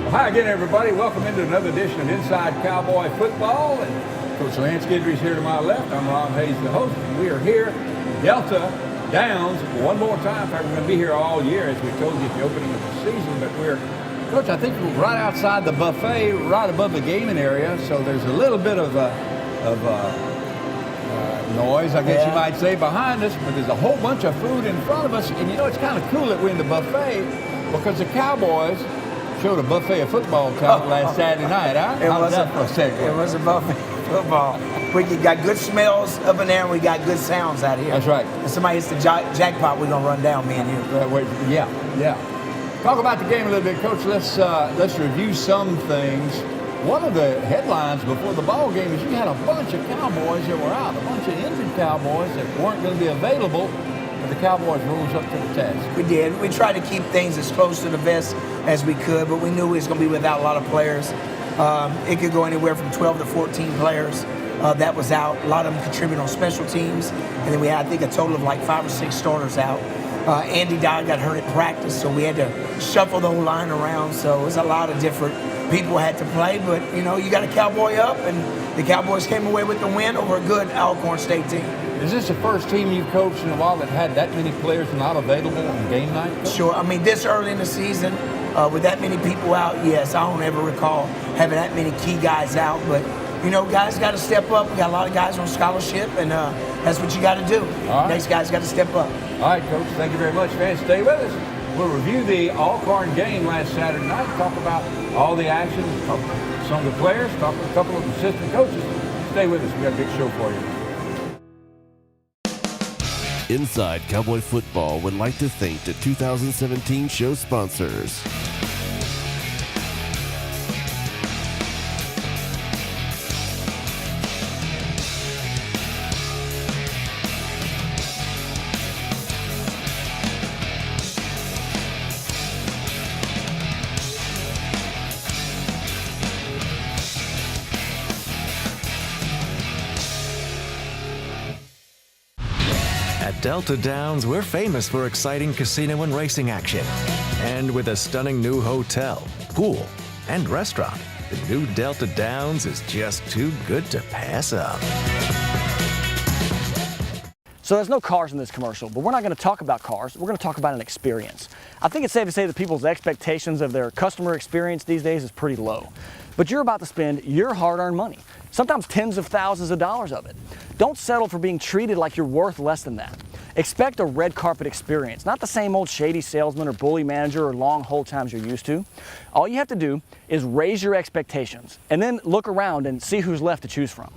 Hi again, everybody. Welcome into another edition of Inside Cowboy Football. And Coach Lance Guidry is here to my left. I'm Ron Hayes, the host. And we are here, Delta Downs, one more time. In fact, we're going to be here all year, as we told you at the opening of the season. But Coach, I think we're right outside the buffet, right above the gaming area. So there's a little bit of noise, I guess you might say, behind us. But there's a whole bunch of food in front of us. And you know, it's kind of cool that we're in the buffet because the Cowboys showed a buffet of football talent last Saturday night, huh? It was a buffet football. We got good smells up in there, and we got good sounds out here. That's right. If somebody hits the jackpot, we're going to run down, me and you. Yeah. Talk about the game a little bit, Coach. Let's review some things. One of the headlines before the ball game is you had a bunch of Cowboys that were out, a bunch of injured Cowboys that weren't going to be available, but the Cowboys rose up to the task. We did. We tried to keep things as close to the vest as we could, but we knew we was going to be without a lot of players. It could go anywhere from 12 to 14 players that was out. A lot of them contributed on special teams, and then we had, I think, a total of like 5 or 6 starters out. Andy Dye got hurt at practice, so we had to shuffle the whole line around. So it was a lot of different people had to play, but you know, you got a Cowboy up, and the Cowboys came away with the win over a good Alcorn State team. Is this the first team you've coached in a while that had that many players not available on game night, Coach? Sure. I mean, this early in the season, with that many people out, yes, I don't ever recall having that many key guys out. But, you know, guys got to step up. We got a lot of guys on scholarship, and that's what you got to do. All right. Next guys got to step up. All right, Coach. Thank you very much, man. Stay with us. We'll review the Alcorn game last Saturday night, talk about all the action, talk to some of the players, talk to a couple of assistant coaches. Stay with us. We got a big show for you. Inside Cowboy Football would like to thank the 2017 show sponsors. At Delta Downs, we're famous for exciting casino and racing action. And with a stunning new hotel, pool, and restaurant, the new Delta Downs is just too good to pass up. So there's no cars in this commercial, but we're not going to talk about cars. We're going to talk about an experience. I think it's safe to say that people's expectations of their customer experience these days is pretty low. But you're about to spend your hard-earned money, sometimes tens of thousands of dollars of it. Don't settle for being treated like you're worth less than that. Expect a red carpet experience, not the same old shady salesman or bully manager or long hold times you're used to. All you have to do is raise your expectations and then look around and see who's left to choose from.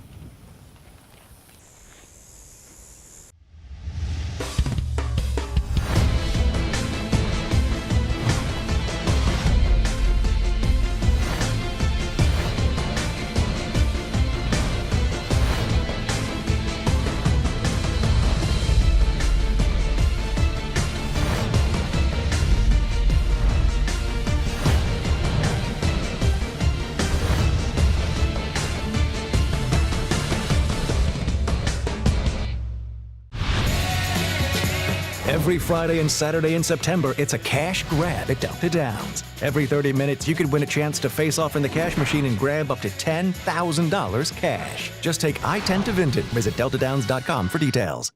Every Friday and Saturday in September, it's a cash grab at Delta Downs. Every 30 minutes, you could win a chance to face off in the cash machine and grab up to $10,000 cash. Just take I-10 to Vinton. Visit deltadowns.com for details.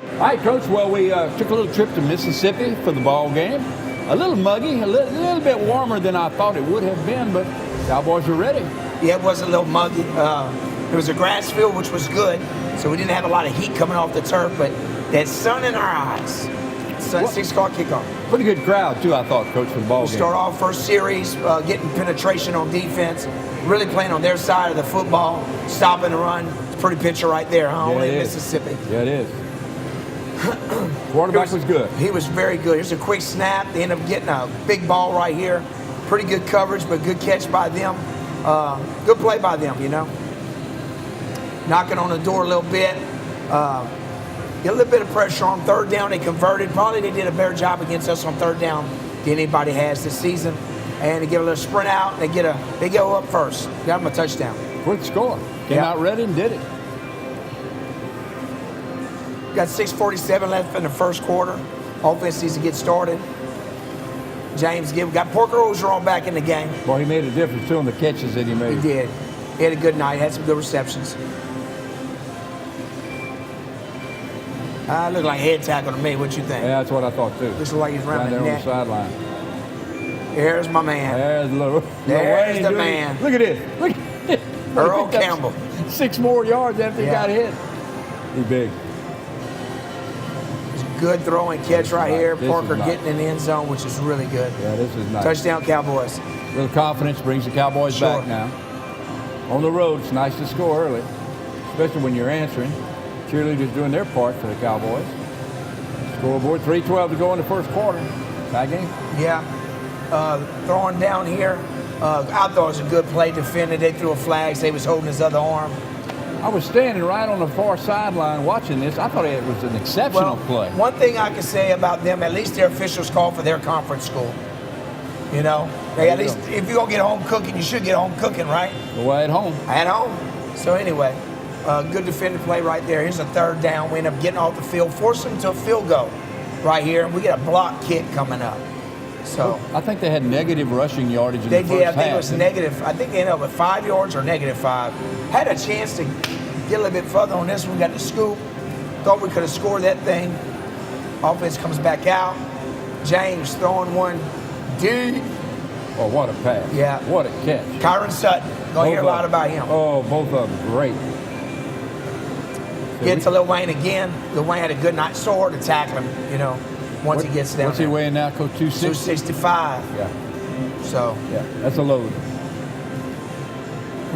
All right, Coach. Well, we took a little trip to Mississippi for the ball game. A little muggy, a little bit warmer than I thought it would have been, but Cowboys were ready. Yeah, it was a little muggy. It was a grass field, which was good, so we didn't have a lot of heat coming off the turf, but that sun in our eyes. 6 o'clock kickoff. Pretty good crowd, too, I thought, Coach, for the ball game. Start off first series, getting penetration on defense, really playing on their side of the football, stopping the run. It's a pretty picture right there, huh? Only in Mississippi. Yeah, it is. Quarterback was good. He was very good. Here's a quick snap. They end up getting a big ball right here. Pretty good coverage, but good catch by them. Good play by them, you know. Knocking on the door a little bit. Get a little bit of pressure on third down. They converted. Probably they did a better job against us on third down than anybody has this season. And they get a little sprint out. And they go up first. Got them a touchdown. Quick score. Came out ready and did it. Got 6:47 left in the first quarter. Offense needs to get started. James Gibb. Got Parker Ogeron back in the game. Well, he made a difference, too, in the catches that he made. He did. He had a good night. Had some good receptions. Looked like a head tackle to me. What you think? Yeah, that's what I thought, too. Looks like he's Down running there the on the net. sideline. There's my man. There's little There's Wayne the doing- man. Look at this. Look at this. Earl He picked up Campbell. 6 more yards after he Yeah. got hit. He's big. Good throw and catch right here. This is Parker nice. getting in the end zone, which is really good. Yeah, this is nice. Touchdown, Cowboys. A little confidence brings the Cowboys Sure. back now. On the road, it's nice to score early, especially when you're answering. Cheerleaders doing their part for the Cowboys. Scoreboard, 3:12 to go in the first quarter. Tie game. Yeah. Throwing down here. I thought it was a good play defended. They threw a flag. They was holding his other arm. I was standing right on the far sideline watching this. I thought it was an exceptional play. One thing I can say about them, at least their officials call for their conference school. You know, they at least, if you're going to get home cooking, you should get home cooking, right? Away at home. At home. So anyway, good defended play right there. Here's a third down. We end up getting off the field, force them to a field goal right here, and we get a block kick coming up. So I think they had negative rushing yardage in they the first did. I think half. it was negative. I think they ended up with 5 yards or -5. Had a chance to get a little bit further on this one. We got the scoop. Thought we could have scored that thing. Offense comes back out. James throwing one deep. Oh, what a pass. Yeah. What a catch. Kyron Sutton. Gonna hear a Both lot of them. about him. Oh, both of them great. Get to Lil Wayne again. Lil Wayne had a good night. Sore to tackle him, you know, once he gets down What's he there. weighing now, Coach? 260? 265. Yeah, So yeah, that's a load. here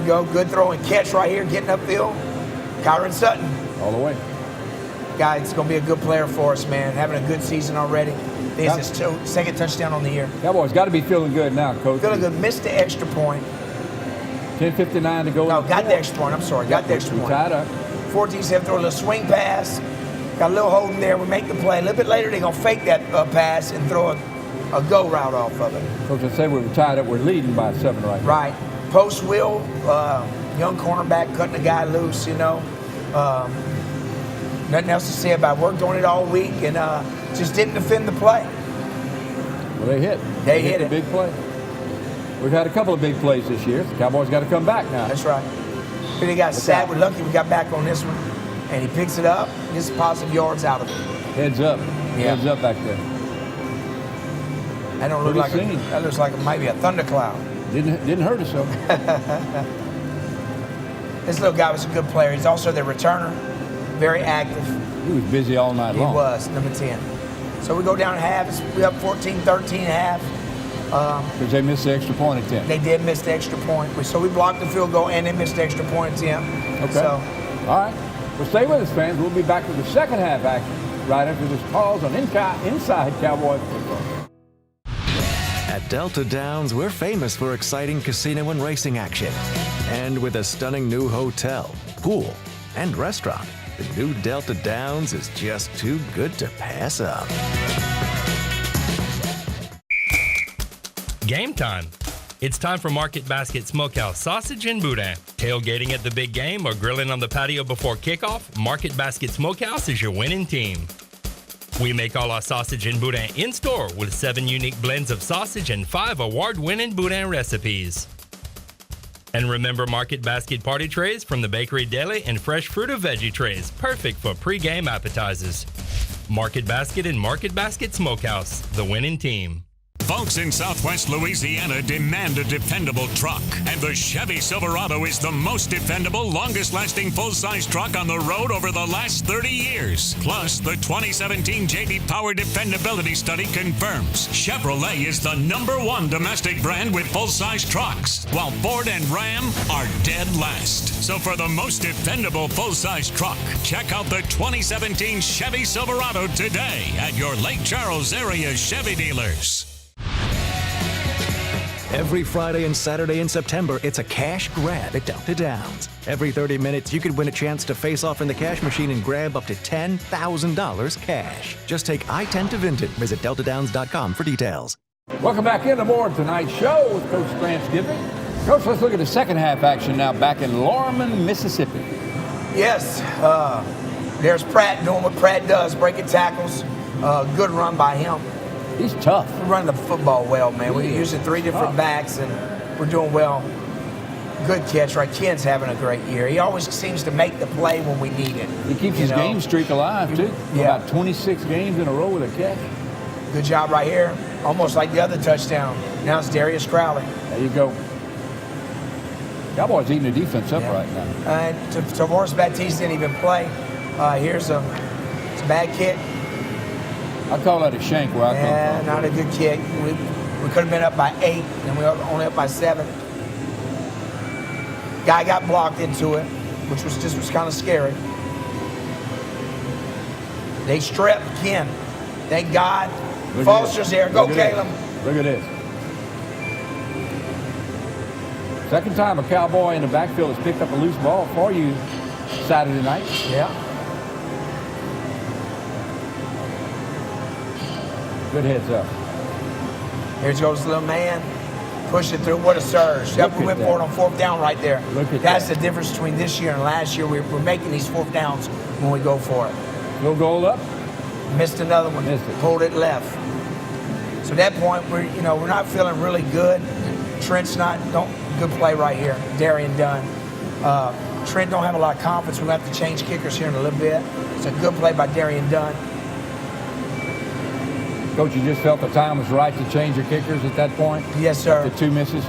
we go. Good throw and catch right here, getting upfield. Kyron Sutton. All the way. Guy, it's going to be a good player for us, man. Having a good season already. This is his second touchdown on the year. Cowboys got to be feeling good now, Coach. Feeling good. Missed the extra point. 10:59 to go. No, in the got the fourth. extra point. I'm sorry. Got the extra We point. tied up. 14-7, throw a little swing pass. Got a little holding there. We make the play. A little bit later, they're going to fake that pass and throw a go route off of it. Coach, I say we were tied up. We're leading by 7 right now. Right. Post wheel, young cornerback cutting the guy loose, you know. Nothing else to say about it. Worked on it all week and just didn't defend the play. Well, they hit. They hit a it. big play. We've had a couple of big plays this year. The Cowboys got to come back now. That's right. Then he got sacked. We're lucky we got back on this one. And he picks it up, gets positive yards out of it. Heads up. Yeah. Heads up back there. That don't look Pretty like clean. that looks like maybe a thundercloud. Didn't hurt us, though. This little guy was a good player. He's also their returner. Very active. He was busy all night He long. was, number 10. So we go down at half. We up 14-13 at half. Because they missed the extra point attempt. They did miss the extra point. So we blocked the field goal and they missed the extra point attempt. Okay. So All right. Well, stay with us, fans. We'll be back with the second half action right after this pause on Inside Cowboy Football. At Delta Downs, we're famous for exciting casino and racing action. And with a stunning new hotel, pool, and restaurant, the new Delta Downs is just too good to pass up. Game time. It's time for Market Basket Smokehouse Sausage and Boudin. Tailgating at the big game or grilling on the patio before kickoff, Market Basket Smokehouse is your winning team. We make all our sausage and boudin in-store with 7 unique blends of sausage and 5 award-winning boudin recipes. And remember Market Basket party trays from the Bakery Deli and fresh fruit or veggie trays, perfect for pre-game appetizers. Market Basket and Market Basket Smokehouse, the winning team. Folks in Southwest Louisiana demand a dependable truck, and the Chevy Silverado is the most dependable, longest-lasting full-size truck on the road over the last 30 years. Plus, the 2017 J.D. Power Dependability Study confirms Chevrolet is the #1 domestic brand with full-size trucks, while Ford and Ram are dead last. So for the most dependable full-size truck, check out the 2017 Chevy Silverado today at your Lake Charles area Chevy dealers. Every Friday and Saturday in September, it's a cash grab at Delta Downs. Every 30 minutes, you could win a chance to face off in the cash machine and grab up to $10,000 cash. Just take I-10 to Vinton. Visit deltadowns.com for details. Welcome back into more of tonight's show with Coach Grant Guidry. Coach, let's look at the second half action now back in Lorman, Mississippi. yes, there's Pratt doing what Pratt does, breaking tackles. Good run by him. He's tough. We're running the football well, man. We're using 3 different backs, and we're doing well. Good catch, right? Ken's having a great year. He always seems to make the play when we need it. He keeps his game streak alive, too. Yeah. About 26 games in a row with a catch. Good job right here. Almost like the other touchdown. Now it's Darius Crowley. There you go. Cowboys eating the defense up right now. And Tavoris Baptiste didn't even play. Here's a bad kick. I call that a shank where I come from. Not a good kick. We could have been up by 8, and we were only up by 7. Guy got blocked into it, which was kind of scary. They stripped Ken. Thank God. Foster's there. Go, Caleb. Look at this. Second time a Cowboy in the backfield has picked up a loose ball for you Saturday night. Yeah. Good heads up. Here goes the little man. Push it through. What a surge. That we went for it on 4th down right there. Look at That's that. the difference between this year and last year. We're making these 4th downs when we go for it. Little goal up. Missed another one. Missed it. Pulled it left. So at that point, we're not feeling really good. Trent's good play right here. Darian Dunn. Trent don't have a lot of confidence. We're going to have to change kickers here in a little bit. It's a good play by Darian Dunn. Coach, you just felt the time was right to change your kickers at that point? Yes, sir. After 2 misses?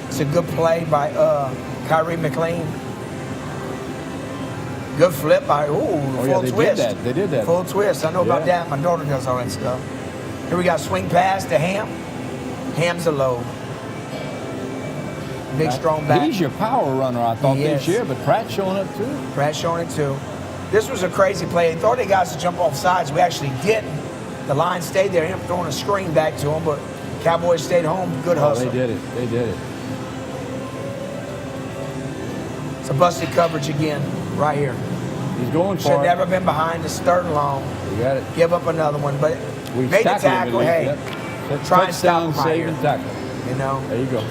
It's a good play by Kyrie McLean. Good flip by, full twist. They did that. Full twist. I know about that. My daughter does all that stuff. Here we got swing pass to Ham. Ham's a low. Big, strong back. He's your power runner, I thought, this year, but Pratt's showing up too. Pratt's showing it too. This was a crazy play. They thought they got us to jump off sides. We actually didn't. The line stayed there. Him throwing a screen back to him, but Cowboys stayed home. Good hustle. They did it. They did it. It's a busted coverage again, right here. He's going for it. Should have never been behind. It's 3rd and long. We got it. Give up another one, but We made the tackle. Hey, try and stop him right here. Tackle. There you go.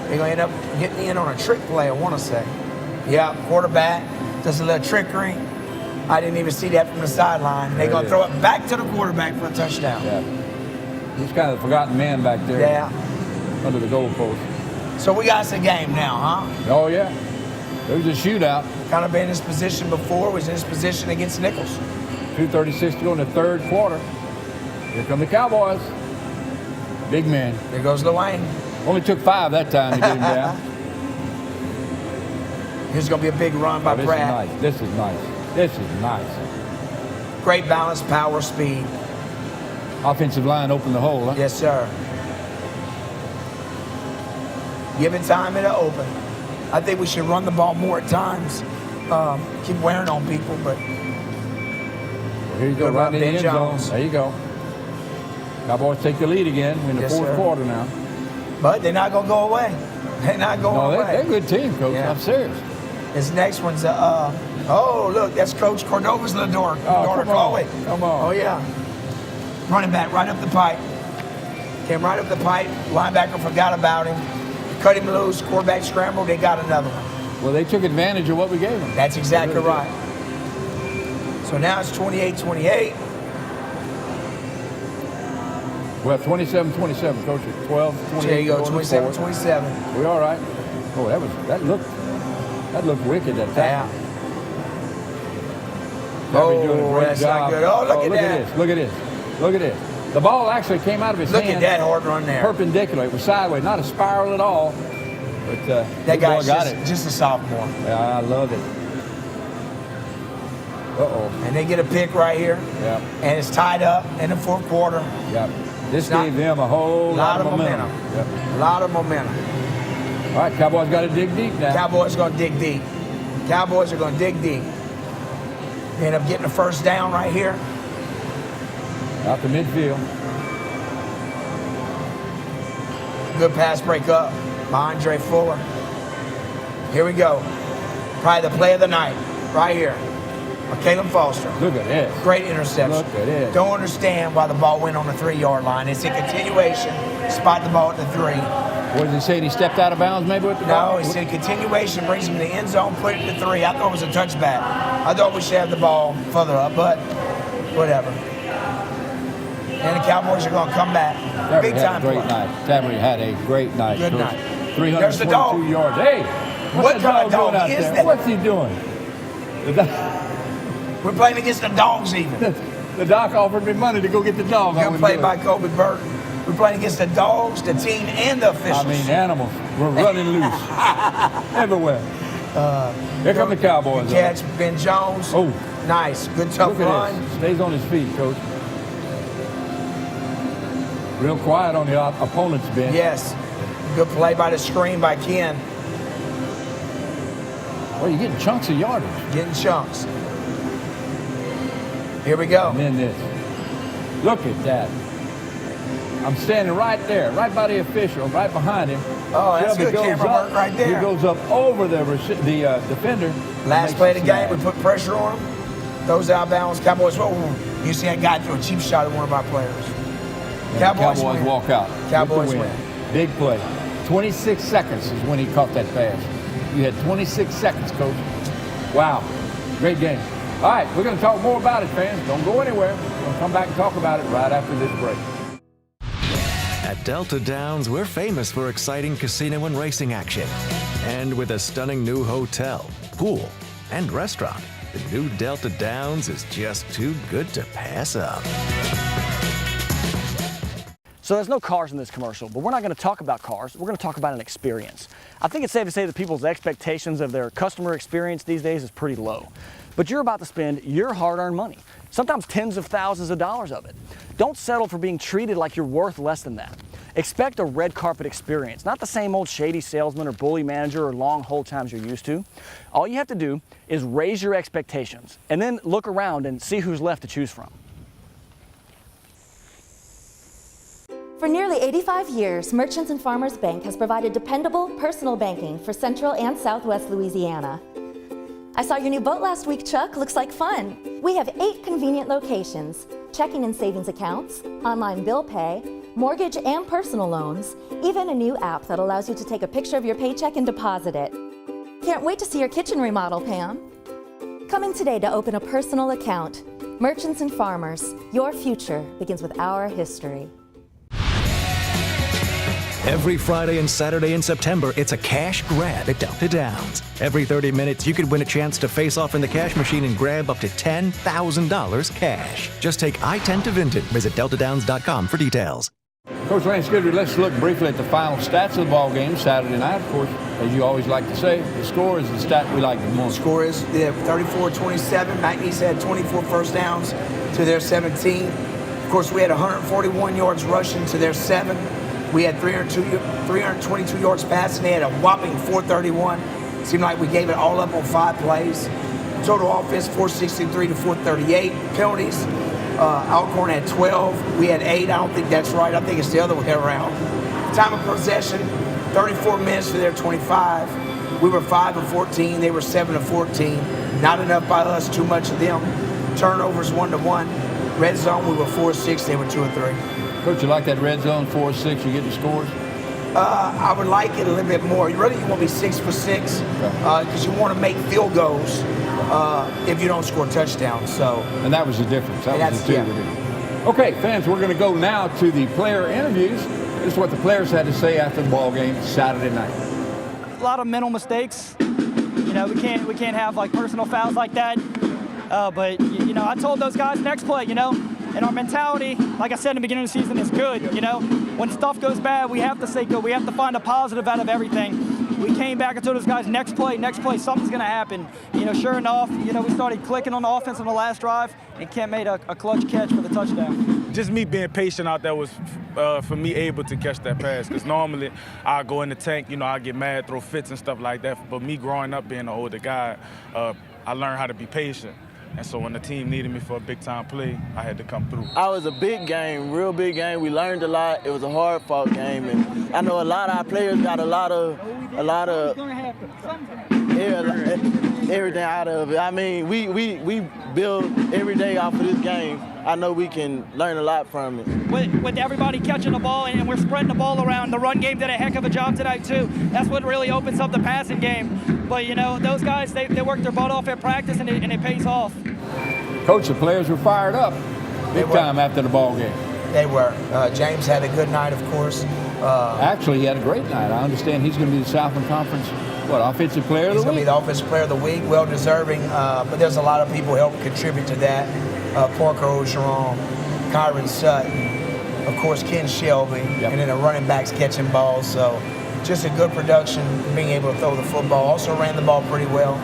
They're going to end up getting in on a trick play, I want to say. Yeah, quarterback does a little trickery. I didn't even see that from the sideline. They're going to throw it back to the quarterback for a touchdown. Yeah. He's kind of the forgotten man back there. Yeah. Under the goalpost. So we got us a game now, huh? Oh, yeah. There was a shootout. Kind of been in this position before. Was in this position against Nichols. 2:36 to go in the 3rd quarter. Here come the Cowboys. Big man. There goes Luane. Only took 5 that time to get him down. Here's going to be a big run by Pratt. This is nice. This is nice. Great balance, power, speed. Offensive line opened the hole, huh? Yes, sir. Given time, it'll open. I think we should run the ball more at times. Keep wearing on people, but... Well, here you go, right in the end zone. There you go. Cowboys take the lead again. We're in the 4th quarter now. But they're not going to go away. They're not going away. They're a good team, Coach. Yeah. I'm serious. This next one's look, that's Coach Cordova's little daughter. Come on. Oh, yeah. Running back right up the pipe. Came right up the pipe. Linebacker forgot about him. Cut him loose. Quarterback scrambled. They got another one. Well, they took advantage of what we gave them. That's exactly right. So now it's 28-28. Well, 27-27, Coach. 12-28. There you go, 27-27. We all right? Oh, that looked wicked that time. Yeah. Doing a great that's job. not good. Oh, look at that. Look at this. Look at this. The ball actually came out of his hand. Look at that hard run there. Perpendicular. It was sideways, not a spiral at all. But that guy's got it. Just a sophomore. Yeah, I love it. Uh-oh. And they get a pick right here. Yeah. And it's tied up in the 4th quarter. Yeah. This gave them a whole lot of momentum. Yep. A lot of momentum. All right, Cowboys got to dig deep now. Cowboys going to dig deep. Cowboys are going to dig deep. They end up getting a 1st down right here. Out the midfield. Good pass break up by Andre Fuller. Here we go. Probably the play of the night right here. Caleb Foster. Look at this. Great interception. Look at it. Don't understand why the ball went on the 3-yard line. It's a continuation. Spot the ball at the 3. What did he say? He stepped out of bounds maybe with the ball? No, he said continuation brings him to the end zone, put it to 3. I thought it was a touchback. I thought we should have the ball further up, but whatever. And the Cowboys are going to come back. Big time Great play. night. Tavery had a great night. Good Coach. night. There's the 322 dog. yards. Hey, What that kind of doing dog out is there? that? What's he doing? The, We're playing against the dogs even. the doc offered me money to go get the dog. I Good wouldn't play do by it. Kobe Burton. We're playing against the dogs, the team, and the officials. I mean, animals. We're running loose everywhere. Here come the Cowboys. Catch Ben Jones. Oh. Nice. Good tough Look at run. this. Stays on his feet, Coach. Real quiet on the opponent's bench. Yes. Good play by the screen by Ken. Well, you're getting chunks of yardage. Getting chunks. Here we go. And then this. Look at that. I'm standing right there, right by the official, right behind him. Oh, that's Shelby good goes camera up, work right there. He goes up over the defender. Last and play of makes the a game, we snag. put pressure on him. Those out of bounds. Cowboys. Oh, you see that guy threw a cheap shot at one of our players. And Cowboys the Cowboys win. walk out. Cowboys with the win. Big play. 26 seconds is when he caught that pass. You had 26 seconds, Coach. Wow. Great game. All right, we're going to talk more about it, fans. Don't go anywhere. We're going to come back and talk about it right after this break. At Delta Downs, we're famous for exciting casino and racing action. And with a stunning new hotel, pool, and restaurant, the new Delta Downs is just too good to pass up. So there's no cars in this commercial, but we're not going to talk about cars. We're going to talk about an experience. I think it's safe to say that people's expectations of their customer experience these days is pretty low. But you're about to spend your hard-earned money, sometimes tens of thousands of dollars of it. Don't settle for being treated like you're worth less than that. Expect a red carpet experience, not the same old shady salesman or bully manager or long hold times you're used to. All you have to do is raise your expectations and then look around and see who's left to choose from. For nearly 85 years, Merchants and Farmers Bank has provided dependable personal banking for Central and Southwest Louisiana. I saw your new boat last week, Chuck. Looks like fun. We have 8 convenient locations, checking and savings accounts, online bill pay, mortgage and personal loans, even a new app that allows you to take a picture of your paycheck and deposit it. Can't wait to see your kitchen remodel, Pam. Come in today to open a personal account. Merchants and Farmers, your future begins with our history. Every Friday and Saturday in September, it's a cash grab at Delta Downs. Every 30 minutes, you could win a chance to face off in the cash machine and grab up to $10,000 cash. Just take I-10 to Vinton. Visit deltadowns.com for details. Coach Lance Guidry, let's look briefly at the final stats of the ball game Saturday night. Of course, as you always like to say, the score is the stat we like the most. Score is 34-27. McNeese had 24 first downs to their 17. Of course, we had 141 yards rushing to their 7. We had 322 yards passing. They had a whopping 431. Seemed like we gave it all up on 5 plays. Total offense, 463 to 438. Penalties, Alcorn had 12. We had 8. I don't think that's right. I think it's the other way around. Time of possession, 34 minutes to their 25. We were 5 of 14. They were 7 of 14. Not enough by us, too much of them. Turnovers 1-1. Red zone, we were 4 of 6. They were 2 of 3. Coach, you like that red zone, 4-6, you get the scores? I would like it a little bit more. Really, you want to be 6 for 6 because you want to make field goals if you don't score touchdowns. So, and that was the difference. That was the two. Yeah. Okay, fans, we're going to go now to the player interviews. This is what the players had to say after the ball game Saturday night. A lot of mental mistakes. You know, we can't have like personal fouls like that. But you know, I told those guys next play, you know. And our mentality, like I said in the beginning of the season, is good, you know. When stuff goes bad, we have to stay good. We have to find a positive out of everything. We came back and told those guys, next play, something's going to happen. You know, sure enough, you know, we started clicking on the offense on the last drive, and Kent made a clutch catch for the touchdown. Just me being patient out there was, for me, able to catch that pass. Because normally, I go in the tank, you know, I get mad, throw fits and stuff like that. But me growing up being an older guy, I learned how to be patient. And so when the team needed me for a big-time play, I had to come through. It was a big game, real big game. We learned a lot. It was a hard-fought game, and I know a lot of our players got a lot of everything out of it. I mean, we build every day off of this game. I know we can learn a lot from it. With everybody catching the ball and we're spreading the ball around, the run game did a heck of a job tonight too. That's what really opens up the passing game. But you know, those guys, they work their butt off at practice and it pays off. Coach, the players were fired up big time after the ball game. They were. James had a good night, of course. Actually, he had a great night. I understand he's going to be the Southland Conference, offensive player of the week? He's going to be the offensive player of the week, well-deserving. But there's a lot of people who help contribute to that. Parker Ogeron, Kyron Sutton, of course, Ken Shelby, and then the running backs catching balls. So just a good production, being able to throw the football. Also ran the ball pretty well.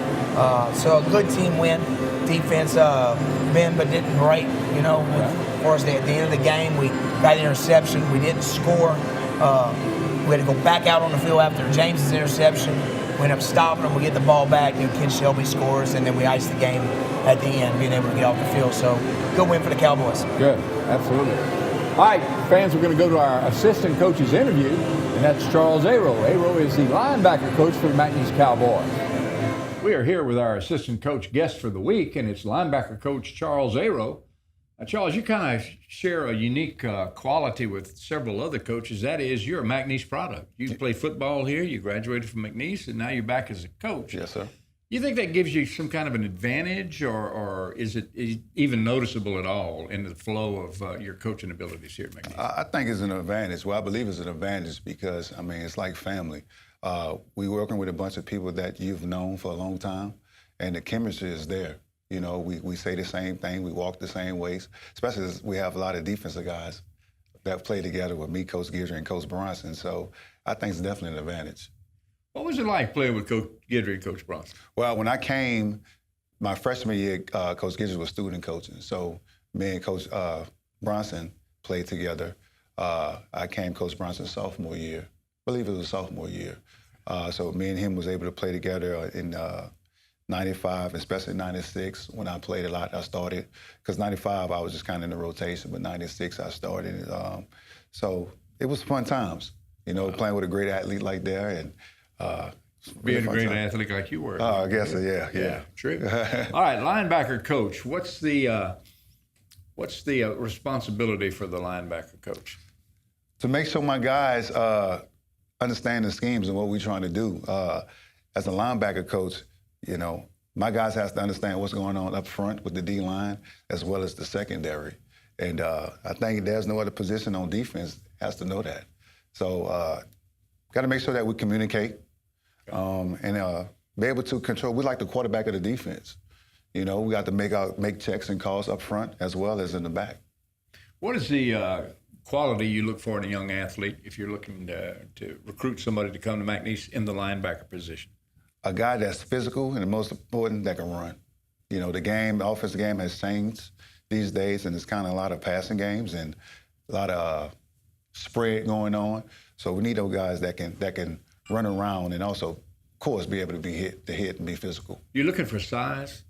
So a good team win. Defense bent but didn't break, you know. Of course, at the end of the game, we got an interception. We didn't score. We had to go back out on the field after James's interception. We end up stopping them. We get the ball back, and Ken Shelby scores, and then we ice the game at the end, being able to get off the field. So good win for the Cowboys. Good, absolutely. All right, fans, we're going to go to our assistant coach's interview, and that's Charles Aero. Aero is the linebacker coach for the McNeese Cowboys. We are here with our assistant coach guest for the week, and it's linebacker coach Charles Aero. Charles, you kind of share a unique quality with several other coaches. That is, you're a McNeese product. You played football here, you graduated from McNeese, and now you're back as a coach. Yes, sir. You think that gives you some kind of an advantage, or is it even noticeable at all in the flow of your coaching abilities here at McNeese? I think it's an advantage. Well, I believe it's an advantage because, I mean, it's like family. We're working with a bunch of people that you've known for a long time, and the chemistry is there. You know, we say the same thing, we walk the same ways, especially as we have a lot of defensive guys that play together with me, Coach Guidry, and Coach Bronson. So I think it's definitely an advantage. What was it like playing with Coach Guidry and Coach Bronson? Well, when I came, my freshman year, Coach Guidry was student coaching. So me and Coach Bronson played together. I came Coach Bronson's sophomore year. I believe it was sophomore year. So me and him was able to play together in 95, especially 96, when I played a lot. I started, because 95 I was just kind of in the rotation, but 96 I started. So it was fun times, you know, playing with a great athlete like that. And being a great athlete like you were. Oh, I guess so, yeah. True. All right, linebacker coach, what's the responsibility for the linebacker coach? To make sure my guys understand the schemes and what we're trying to do. As a linebacker coach, you know, my guys have to understand what's going on up front with the D-line as well as the secondary. And I think there's no other position on defense has to know that. So got to make sure that we communicate and be able to control. We're like the quarterback of the defense. You know, we got to make checks and calls up front as well as in the back. What is the quality you look for in a young athlete if you're looking to recruit somebody to come to McNeese in the linebacker position? A guy that's physical and, most important, that can run. You know, the offensive game has changed these days, and it's kind of a lot of passing games and a lot of spread going on. So we need those guys that can run around and also, of course, be able to hit and be physical. You're looking for size?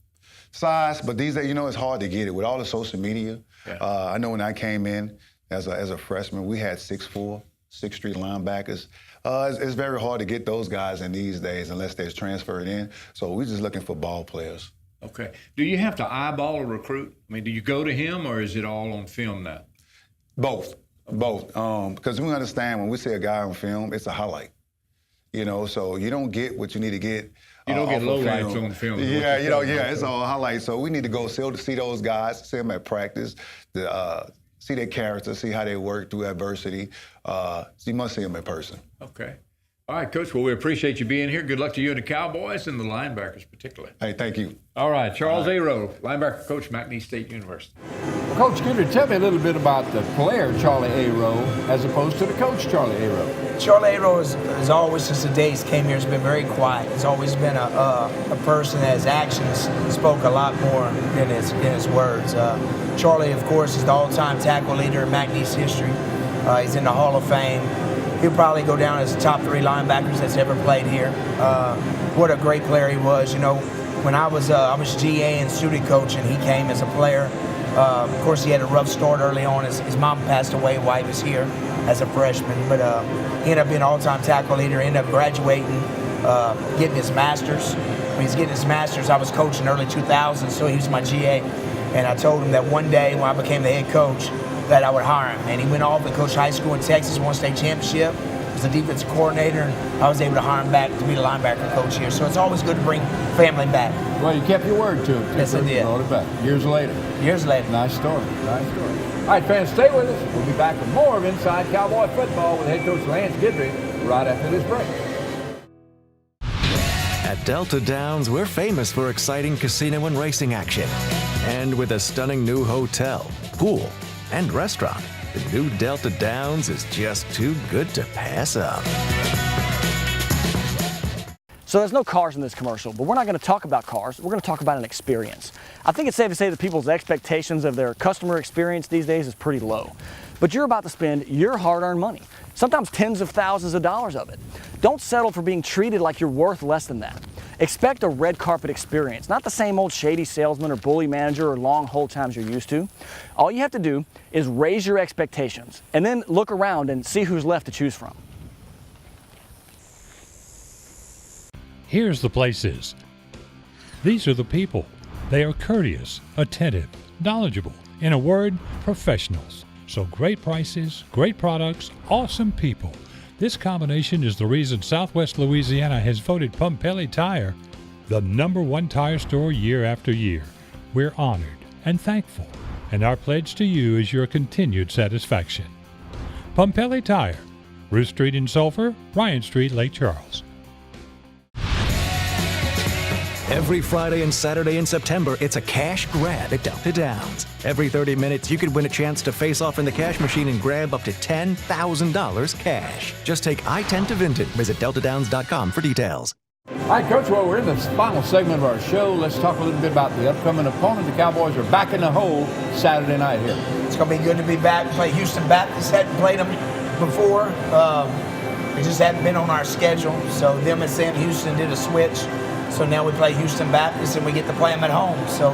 Size, but these days, you know, it's hard to get it. With all the social media, I know when I came in as a freshman, we had 6'4", 6th Street linebackers. It's very hard to get those guys in these days unless they're transferred in. So we're just looking for ball players. Okay. Do you have to eyeball a recruit? I mean, do you go to him, or is it all on film now? Both. Because we understand when we see a guy on film, it's a highlight. You know, so you don't get what you need to get. You don't get lowlights on film. Yeah, it's all highlights. So we need to go see those guys, see them at practice, see their character, see how they work through adversity. So you must see them in person. Okay. All right, Coach. Well, we appreciate you being here. Good luck to you and the Cowboys and the linebackers particularly. Hey, thank you. All right, Charles Aero, linebacker coach, McNeese State University. Well, Coach Guidry, tell me a little bit about the player, Charlie Aero, as opposed to the coach, Charlie Aero. Charlie Aero is always, since the day he came here, has been very quiet. He's always been a person that his actions spoke a lot more than his words. Charlie, of course, is the all-time tackle leader in McNeese history. He's in the Hall of Fame. He'll probably go down as the top 3 linebackers that's ever played here. What a great player he was. You know, when I was GA and student coach, and he came as a player. Of course, he had a rough start early on. His mom passed away while he was here as a freshman, but he ended up being all-time tackle leader, ended up graduating, getting his master's. When he was getting his master's, I was coaching early 2000s, so he was my GA. And I told him that one day when I became the head coach, that I would hire him. And he went off and coached high school in Texas, won state championship, was the defensive coordinator, and I was able to hire him back to be the linebacker coach here. So it's always good to bring family back. Well, you kept your word to him. Yes, I did. Brought it back years later. Years later. Nice story. Nice story. All right, fans, stay with us. We'll be back with more of Inside Cowboy Football with head coach Lance Guidry right after this break. At Delta Downs, we're famous for exciting casino and racing action. And with a stunning new hotel, pool, and restaurant, the new Delta Downs is just too good to pass up. So there's no cars in this commercial, but we're not going to talk about cars. We're going to talk about an experience. I think it's safe to say that people's expectations of their customer experience these days is pretty low. But you're about to spend your hard-earned money, sometimes tens of thousands of dollars of it. Don't settle for being treated like you're worth less than that. Expect a red carpet experience, not the same old shady salesman or bully manager or long hold times you're used to. All you have to do is raise your expectations and then look around and see who's left to choose from. Here's the places. These are the people. They are courteous, attentive, knowledgeable, in a word, professionals. So great prices, great products, awesome people. This combination is the reason Southwest Louisiana has voted Pumpelly Tire the #1 tire store year after year. We're honored and thankful, and our pledge to you is your continued satisfaction. Pumpelly Tire, Ruth Street in Sulphur, Ryan Street, Lake Charles. Every Friday and Saturday in September, it's a cash grab at Delta Downs. Every 30 minutes, you could win a chance to face off in the cash machine and grab up to $10,000 cash. Just take I-10 to Vinton. Visit deltadowns.com for details. All right, Coach, well, we're in the final segment of our show. Let's talk a little bit about the upcoming opponent. The Cowboys are back in the hole Saturday night here. It's going to be good to be back. Play Houston Baptist. Hadn't played them before. It just hadn't been on our schedule. So them and Sam Houston did a switch. So now we play Houston Baptist, and we get to play them at home. So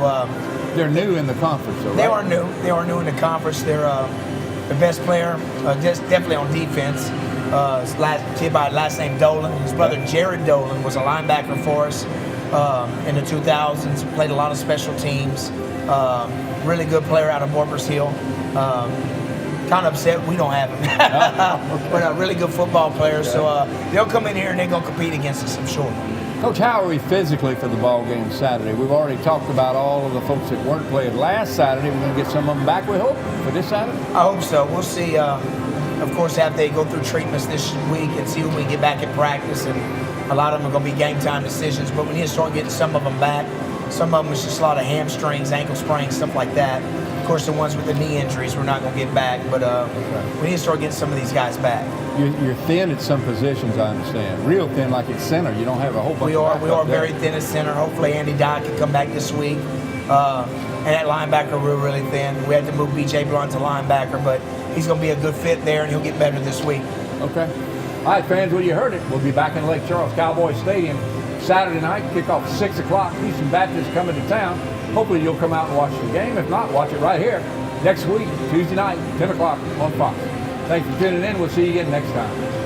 they're new in the conference, though, right? They are new. They are new in the conference. They're the best player, just definitely on defense. Kid by last name Dolan. His brother Jared Dolan was a linebacker for us in the 2000s. Played a lot of special teams. Really good player out of Morpers Hill. Kind of upset we don't have him, but a really good football player. So they'll come in here and they're gonna compete against us, I'm sure. Coach, how are we physically for the ball game Saturday? We've already talked about all of the folks that weren't playing last Saturday. We're going to get some of them back, we hope, for this Saturday? I hope so. We'll see. Of course, after they go through treatments this week and see when we get back in practice, and a lot of them are going to be game time decisions, but we need to start getting some of them back. Some of them is just a lot of hamstrings, ankle sprains, stuff like that. Of course, the ones with the knee injuries we're not going to get back, but we need to start getting some of these guys back. You're thin at some positions, I understand. Real thin, like at center. You don't have a whole bunch of We are very thin at center. Hopefully Andy Dodd can come back this week. And at linebacker, we're really thin. We had to move B.J. Blunt to linebacker, but he's going to be a good fit there, and he'll get better this week. Okay. All right, fans, well, you heard it. We'll be back in Lake Charles Cowboy Stadium Saturday night, kickoff 6 o'clock. Houston Baptist coming to town. Hopefully you'll come out and watch the game. If not, watch it right here next week, Tuesday night, 10 o'clock on Fox. Thanks for tuning in. We'll see you again next time.